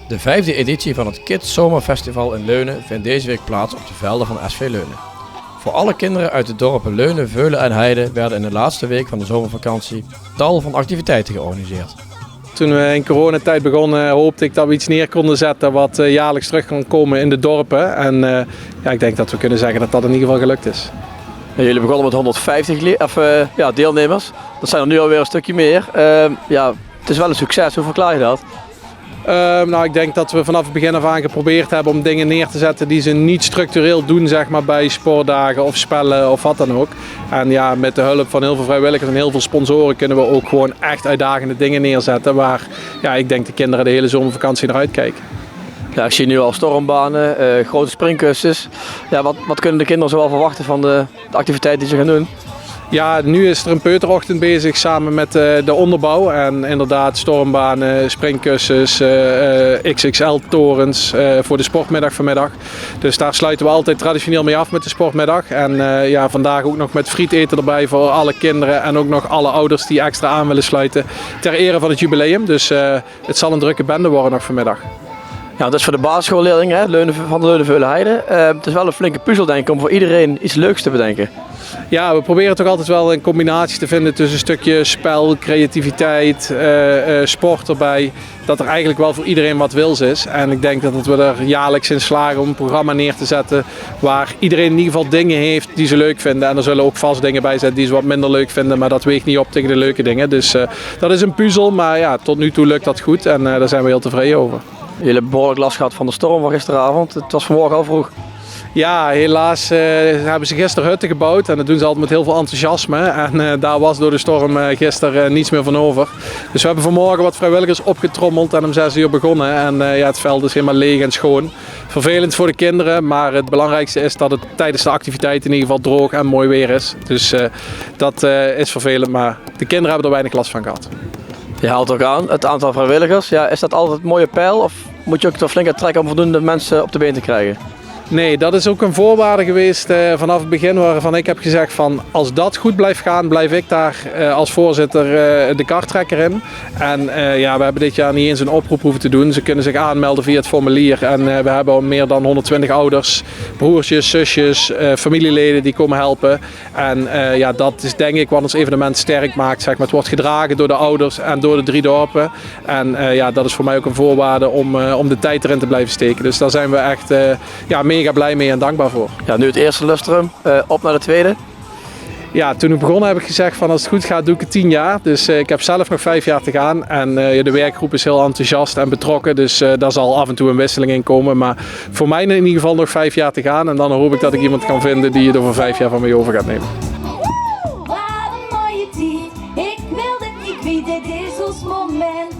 De 5e editie van het Kids Zomerfestival in Leunen vindt deze week plaats op de velden van SV Leunen. Voor alle kinderen uit de dorpen Leunen, Veulen en Heide werden in de laatste week van de zomervakantie tal van activiteiten georganiseerd. Toen we in coronatijd begonnen hoopte ik dat we iets neer konden zetten wat jaarlijks terug kan komen in de dorpen. En ik denk dat we kunnen zeggen dat dat in ieder geval gelukt is. Ja, jullie begonnen met 150 deelnemers. Dat zijn er nu alweer een stukje meer. Het is wel een succes, hoe verklaar je dat? Ik denk dat we vanaf het begin af aan geprobeerd hebben om dingen neer te zetten die ze niet structureel doen, zeg maar, bij sportdagen of spellen of wat dan ook. En ja, met de hulp van heel veel vrijwilligers en heel veel sponsoren kunnen we ook gewoon echt uitdagende dingen neerzetten waar ik denk de kinderen de hele zomervakantie naar uitkijken. Ja, ik zie nu al stormbanen, grote springkussens. Ja, wat kunnen de kinderen zoal verwachten van de activiteiten die ze gaan doen? Ja, nu is er een peuterochtend bezig samen met de onderbouw. En inderdaad stormbanen, springkussens, XXL-torens voor de sportmiddag vanmiddag. Dus daar sluiten we altijd traditioneel mee af met de sportmiddag. En vandaag ook nog met friet eten erbij voor alle kinderen en ook nog alle ouders die extra aan willen sluiten ter ere van het jubileum. Dus het zal een drukke bende worden nog vanmiddag. Ja, dat is voor de basisschoolleerlingen van de Leunen, Veulen, Heide. Het is wel een flinke puzzel, denk ik, om voor iedereen iets leuks te bedenken. Ja, we proberen toch altijd wel een combinatie te vinden tussen een stukje spel, creativiteit, sport erbij. Dat er eigenlijk wel voor iedereen wat wils is. En ik denk dat we er jaarlijks in slagen om een programma neer te zetten waar iedereen in ieder geval dingen heeft die ze leuk vinden. En er zullen ook vast dingen bij zitten die ze wat minder leuk vinden, maar dat weegt niet op tegen de leuke dingen. Dus dat is een puzzel, maar ja, tot nu toe lukt dat goed en daar zijn we heel tevreden over. Jullie hebben behoorlijk last gehad van de storm van gisteravond. Het was vanmorgen al vroeg. Ja, helaas hebben ze gisteren hutten gebouwd en dat doen ze altijd met heel veel enthousiasme. En daar was door de storm gisteren niets meer van over. Dus we hebben vanmorgen wat vrijwilligers opgetrommeld en om 6 uur begonnen. En het veld is helemaal leeg en schoon. Vervelend voor de kinderen, maar het belangrijkste is dat het tijdens de activiteit in ieder geval droog en mooi weer is. Dus dat is vervelend, maar de kinderen hebben er weinig last van gehad. Je haalt ook aan, het aantal vrijwilligers. Ja, is dat altijd een mooie pijl of moet je ook toch flink trekken om voldoende mensen op de been te krijgen? Nee, dat is ook een voorwaarde geweest vanaf het begin waarvan ik heb gezegd van als dat goed blijft gaan, blijf ik daar als voorzitter de kartrekker in. En we hebben dit jaar niet eens een oproep hoeven te doen. Ze kunnen zich aanmelden via het formulier en we hebben al meer dan 120 ouders, broertjes, zusjes, familieleden die komen helpen. En dat is denk ik wat ons evenement sterk maakt. Zeg maar. Het wordt gedragen door de ouders en door de 3 dorpen. En dat is voor mij ook een voorwaarde om de tijd erin te blijven steken. Dus daar zijn we echt mega blij mee en dankbaar voor. Ja, nu het eerste lustrum, op naar de tweede. Ja, toen ik begon heb ik gezegd van als het goed gaat doe ik het 10 jaar. Dus ik heb zelf nog 5 jaar te gaan. En de werkgroep is heel enthousiast en betrokken. Dus daar zal af en toe een wisseling in komen. Maar voor mij in ieder geval nog 5 jaar te gaan. En dan hoop ik dat ik iemand kan vinden die het over 5 jaar van mij over gaat nemen. Wat een mooie tijd. Ik wil dit, dit is ons moment.